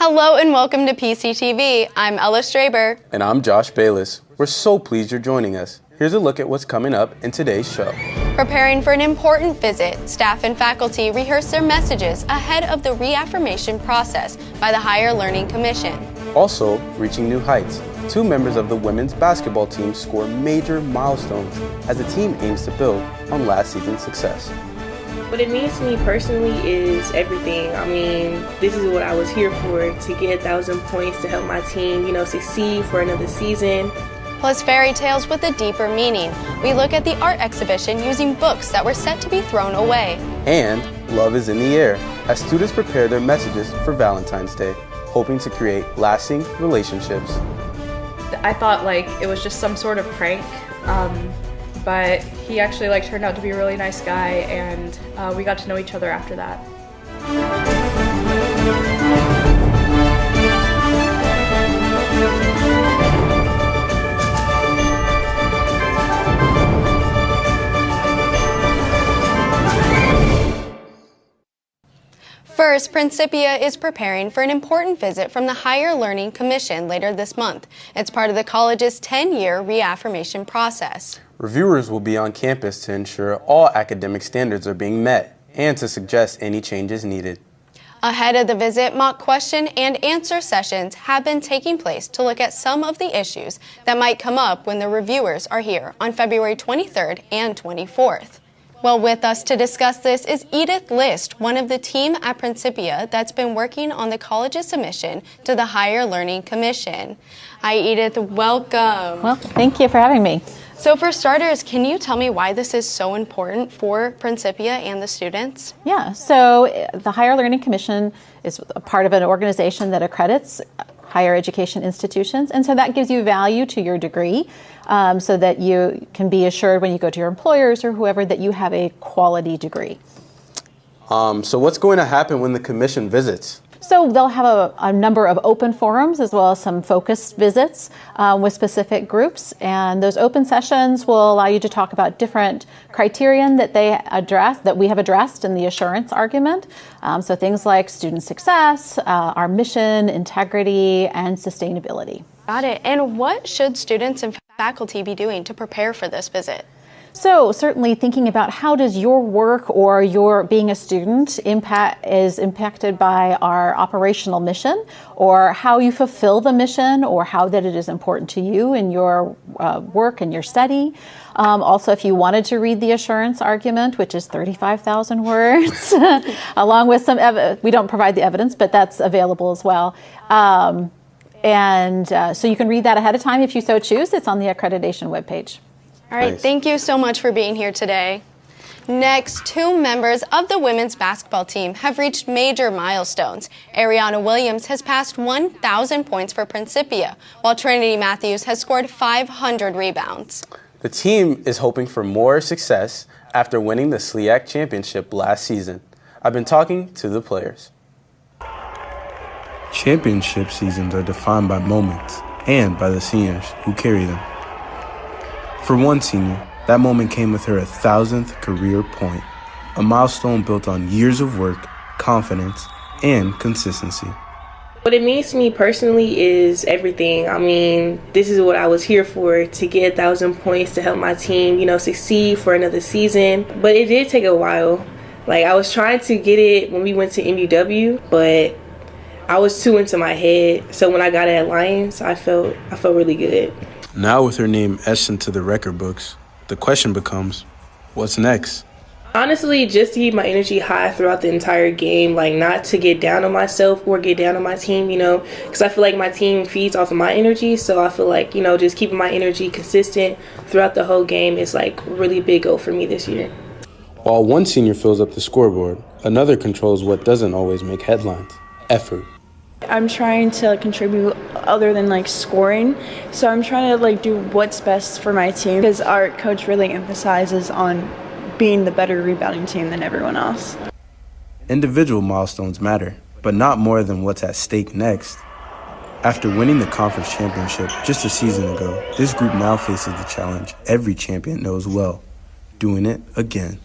Hello and welcome to Pctv. I'm Ella Straber. And I'm Josh Bayless. We're so pleased you're joining us. Here's a look at what's coming up in today's show. Preparing for an important visit, staff and faculty rehearse their messages ahead of the reaffirmation process by the Higher Learning Commission. Also, reaching new heights. 2 members of the women's basketball team score major milestones as the team aims to build on last season's success. What it means to me personally is everything. I mean, this is what I was here for, to get 1,000 points to help my team, succeed for another season. Plus fairy tales with a deeper meaning. We look at the art exhibition using books that were set to be thrown away. And love is in the air as students prepare their messages for Valentine's Day, hoping to create lasting relationships. I thought it was just some sort of prank, but he actually turned out to be a really nice guy, and we got to know each other after that. First, Principia is preparing for an important visit from the Higher Learning Commission later this month. It's part of the college's 10-year reaffirmation process. Reviewers will be on campus to ensure all academic standards are being met and to suggest any changes needed. Ahead of the visit, mock question and answer sessions have been taking place to look at some of the issues that might come up when the reviewers are here on February 23rd and 24th. Well, with us to discuss this is Edith List, one of the team at Principia that's been working on the college's submission to the Higher Learning Commission. Hi, Edith. Welcome. Well, thank you for having me. So for starters, can you tell me why this is so important for Principia and the students? Yeah, so the Higher Learning Commission is a part of an organization that accredits higher education institutions, and so that gives you value to your degree so that you can be assured when you go to your employers or whoever that you have a quality degree. So what's going to happen when the commission visits? So they'll have a number of open forums as well as some focused visits with specific groups, and those open sessions will allow you to talk about different criterion that they address, that we have addressed in the assurance argument. So things like student success, our mission, integrity, and sustainability. Got it. And what should students and faculty be doing to prepare for this visit? So certainly thinking about how does your work or your being a student is impacted by our operational mission, or how you fulfill the mission, or how that it is important to you in your work and your study. Also, if you wanted to read the assurance argument, which is 35,000 words, along with some we don't provide the evidence, but that's available as well. So you can read that ahead of time if you so choose. It's on the accreditation webpage. All right, Thank you so much for being here today. Next, 2 members of the women's basketball team have reached major milestones. Ariana Williams has passed 1,000 points for Principia, while Trinity Matthews has scored 500 rebounds. The team is hoping for more success after winning the SLIAC championship last season. I've been talking to the players. Championship seasons are defined by moments and by the seniors who carry them. For one senior, that moment came with her 1,000th career point, a milestone built on years of work, confidence, and consistency. What it means to me personally is everything. I mean, this is what I was here for, to get 1,000 points to help my team, succeed for another season. But it did take a while. I was trying to get it when we went to MUW, but I was too into my head. So when I got it at Lions, I felt really good. Now with her name etched into the record books, the question becomes, what's next? Honestly, just to keep my energy high throughout the entire game, not to get down on myself or get down on my team, because I feel like my team feeds off of my energy. So I feel like, just keeping my energy consistent throughout the whole game is a really big goal for me this year. While one senior fills up the scoreboard, another controls what doesn't always make headlines: effort. I'm trying to contribute other than scoring, so I'm trying to do what's best for my team, because our coach really emphasizes on being the better rebounding team than everyone else. Individual milestones matter, but not more than what's at stake next. After winning the conference championship just a season ago, this group now faces the challenge every champion knows well: doing it again.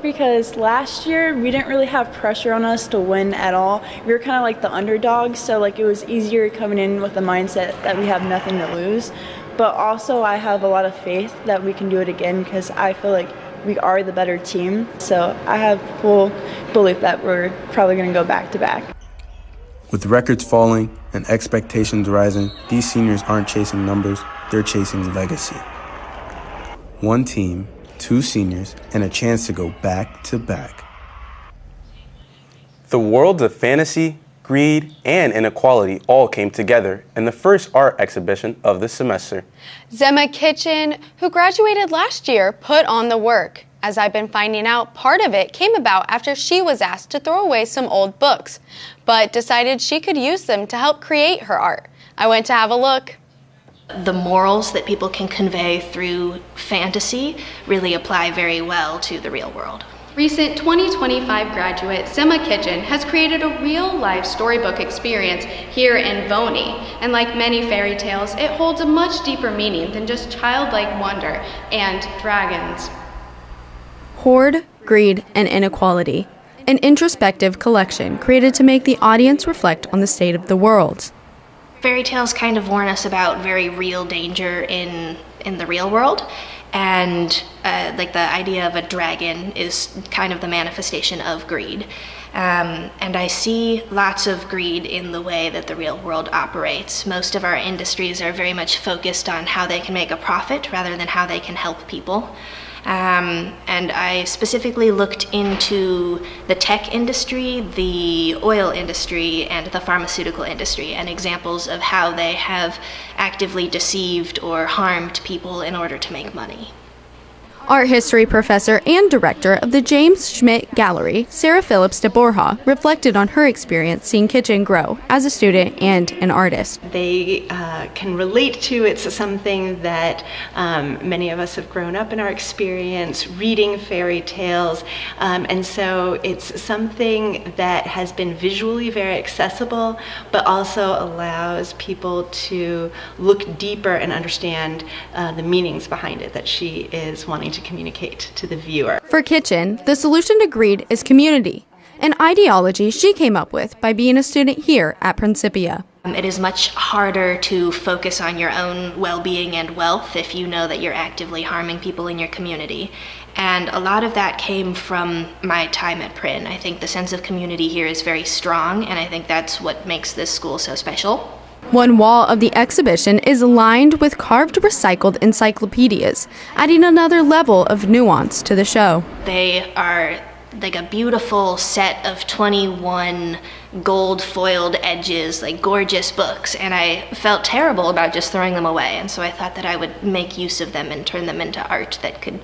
Because last year we didn't really have pressure on us to win at all. We were kind of like the underdogs, so like it was easier coming in with the mindset that we have nothing to lose. But also I have a lot of faith that we can do it again because I feel like we are the better team. So I have full belief that we're probably going to go back to back. With records falling and expectations rising, these seniors aren't chasing numbers, they're chasing legacy. One team, 2 seniors, and a chance to go back to back. The worlds of fantasy, greed, and inequality all came together in the first art exhibition of the semester. Zemma Kitchen, who graduated last year, put on the work. As I've been finding out, part of it came about after she was asked to throw away some old books, but decided she could use them to help create her art. I went to have a look. The morals that people can convey through fantasy really apply very well to the real world. Recent 2025 graduate Zemma Kitchen has created a real-life storybook experience here in Voney. And like many fairy tales, it holds a much deeper meaning than just childlike wonder and dragons. Hoard, Greed, and Inequality, an introspective collection created to make the audience reflect on the state of the world. Fairy tales kind of warn us about very real danger in the real world, and like the idea of a dragon is kind of the manifestation of greed. And I see lots of greed in the way that the real world operates. Most of our industries are very much focused on how they can make a profit rather than how they can help people. And I specifically looked into the tech industry, the oil industry, and the pharmaceutical industry, and examples of how they have actively deceived or harmed people in order to make money. Art history professor and director of the James Schmidt Gallery, Sarah Phillips de Borja, reflected on her experience seeing Kitchen grow as a student and an artist. They can relate to. It's something that many of us have grown up in our experience reading fairy tales, and so it's something that has been visually very accessible, but also allows people to look deeper and understand the meanings behind it that she is wanting to communicate to the viewer. For Kitchen, the solution to greed is community, an ideology she came up with by being a student here at Principia. It is much harder to focus on your own well-being and wealth if you know that you're actively harming people in your community. And a lot of that came from my time at Prin. I think the sense of community here is very strong, and I think that's what makes this school so special. One wall of the exhibition is lined with carved recycled encyclopedias, adding another level of nuance to the show. They are like a beautiful set of 21 gold foiled edges, like gorgeous books, and I felt terrible about just throwing them away, and so I thought that I would make use of them and turn them into art that could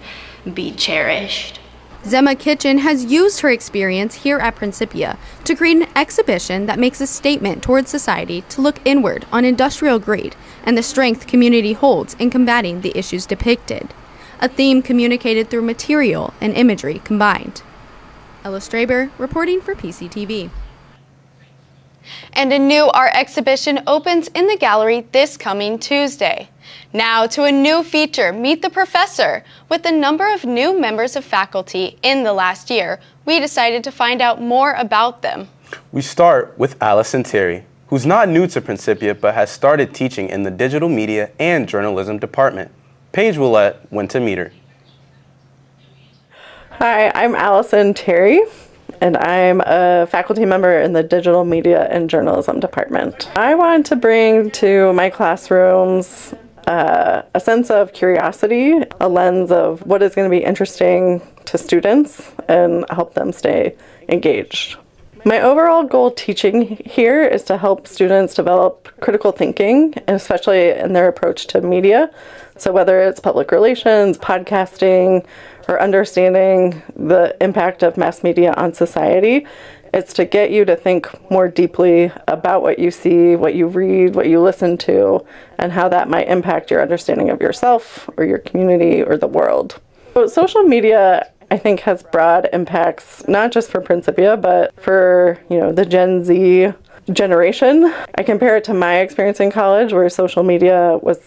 be cherished. Zemma Kitchen has used her experience here at Principia to create an exhibition that makes a statement towards society to look inward on industrial greed and the strength community holds in combating the issues depicted, a theme communicated through material and imagery combined. Ella Straber, reporting for Pctv. And a new art exhibition opens in the gallery this coming Tuesday. Now to a new feature, Meet the Professor. With the number of new members of faculty in the last year, we decided to find out more about them. We start with Allison Terry, who's not new to Principia but has started teaching in the digital media and journalism department. Paige Willette went to meet her. Hi, I'm Allison Terry, and I'm a faculty member in the digital media and journalism department. I wanted to bring to my classrooms a sense of curiosity, a lens of what is going to be interesting to students and help them stay engaged. My overall goal teaching here is to help students develop critical thinking, and especially in their approach to media. So whether it's public relations, podcasting, or understanding the impact of mass media on society, it's to get you to think more deeply about what you see, what you read, what you listen to, and how that might impact your understanding of yourself or your community or the world. So social media, I think, has broad impacts, not just for Principia, but for, the Gen Z generation. I compare it to my experience in college, where social media was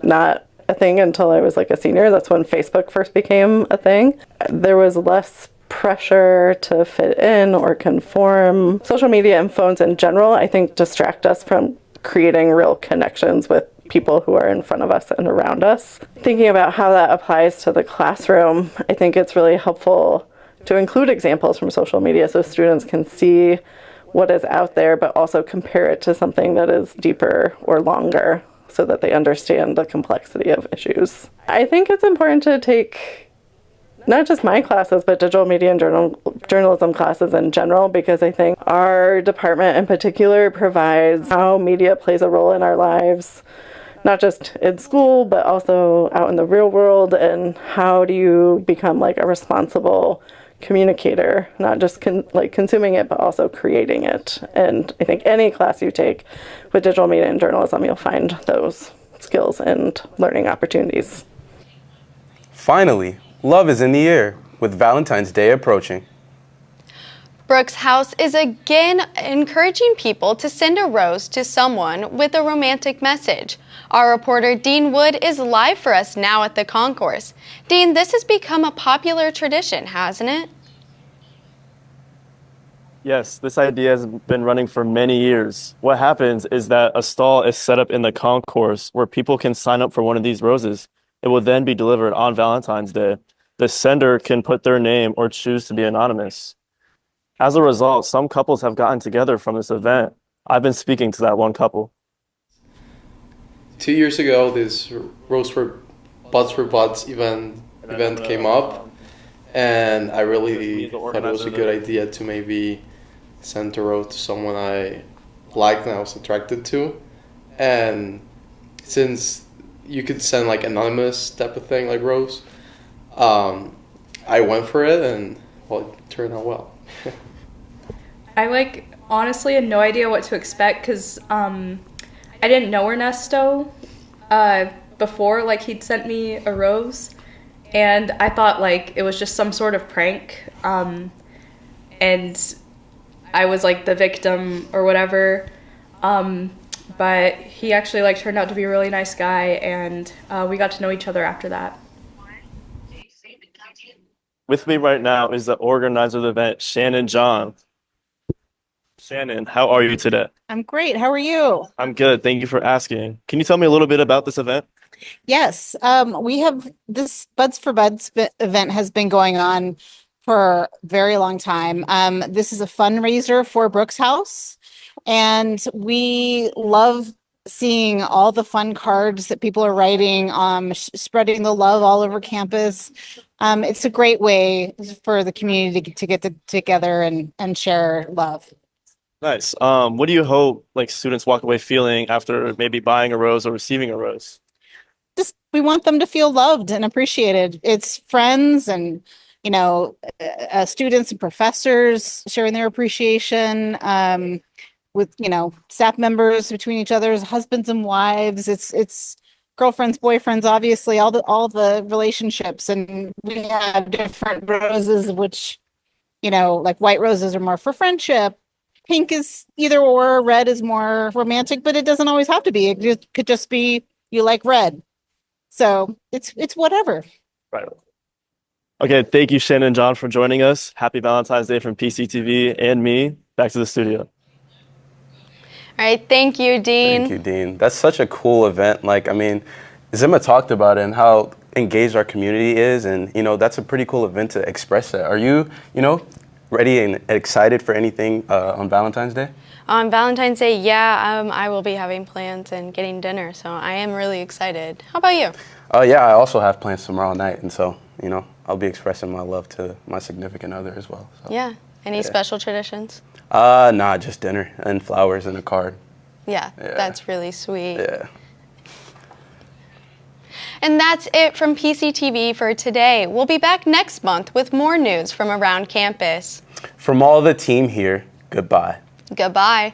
not a thing until I was like a senior. That's when Facebook first became a thing. There was less pressure to fit in or conform. Social media and phones in general, I think, distract us from creating real connections with people who are in front of us and around us. Thinking about how that applies to the classroom, I think it's really helpful to include examples from social media so students can see what is out there, but also compare it to something that is deeper or longer so that they understand the complexity of issues. I think it's important to take not just my classes, but digital media and journalism classes in general, because I think our department in particular provides how media plays a role in our lives, not just in school, but also out in the real world, and how do you become like a responsible communicator, not just consuming it, but also creating it. And I think any class you take with digital media and journalism, you'll find those skills and learning opportunities. Finally, love is in the air with Valentine's Day approaching. Brooks House is again encouraging people to send a rose to someone with a romantic message. Our reporter Dean Wood is live for us now at the concourse. Dean, this has become a popular tradition, hasn't it? Yes, this idea has been running for many years. What happens is that a stall is set up in the concourse where people can sign up for one of these roses. It will then be delivered on Valentine's Day. The sender can put their name or choose to be anonymous. As a result, some couples have gotten together from this event. I've been speaking to that one couple. 2 years ago, this Rose for Buds event came up, and I really thought it was a good idea to maybe send a rose to someone I liked and I was attracted to. And since you could send like anonymous type of thing, like rose, I went for it, and well, it turned out well. I honestly had no idea what to expect because I didn't know Ernesto before he'd sent me a rose, and I thought it was just some sort of prank, and I was the victim or whatever, but he actually turned out to be a really nice guy, and we got to know each other after that. With me right now is the organizer of the event, Shannon John. Shannon, how are you today? I'm great. How are you? I'm good. Thank you for asking. Can you tell me a little bit about this event? Yes. We have this Buds for Buds event has been going on for a very long time. This is a fundraiser for Brooks House, and we love seeing all the fun cards that people are writing, spreading the love all over campus. It's a great way for the community to get together and share love. Nice. What do you hope students walk away feeling after maybe buying a rose or receiving a rose? Just we want them to feel loved and appreciated. It's friends and students and professors sharing their appreciation with staff members between each other's husbands and wives. It's girlfriends, boyfriends, obviously all the relationships, and we have different roses, which white roses are more for friendship. Pink is either or, red is more romantic, but it doesn't always have to be. It could just be you like red. So it's whatever. Right. Okay, thank you, Shannon and John, for joining us. Happy Valentine's Day from Pctv and me. Back to the studio. All right, thank you, Dean. Thank you, Dean. That's such a cool event. Zima talked about it and how engaged our community is, and that's a pretty cool event to express that. Are you, ready and excited for anything on Valentine's Day? On Valentine's Day, yeah, I will be having plans and getting dinner, so I am really excited. How about you? Yeah, I also have plans tomorrow night, and so, I'll be expressing my love to my significant other as well. So, yeah. Any special traditions? Nah, just dinner and flowers and a card. Yeah, that's really sweet. Yeah. And that's it from PCTV for today. We'll be back next month with more news from around campus. From all the team here, goodbye. Goodbye.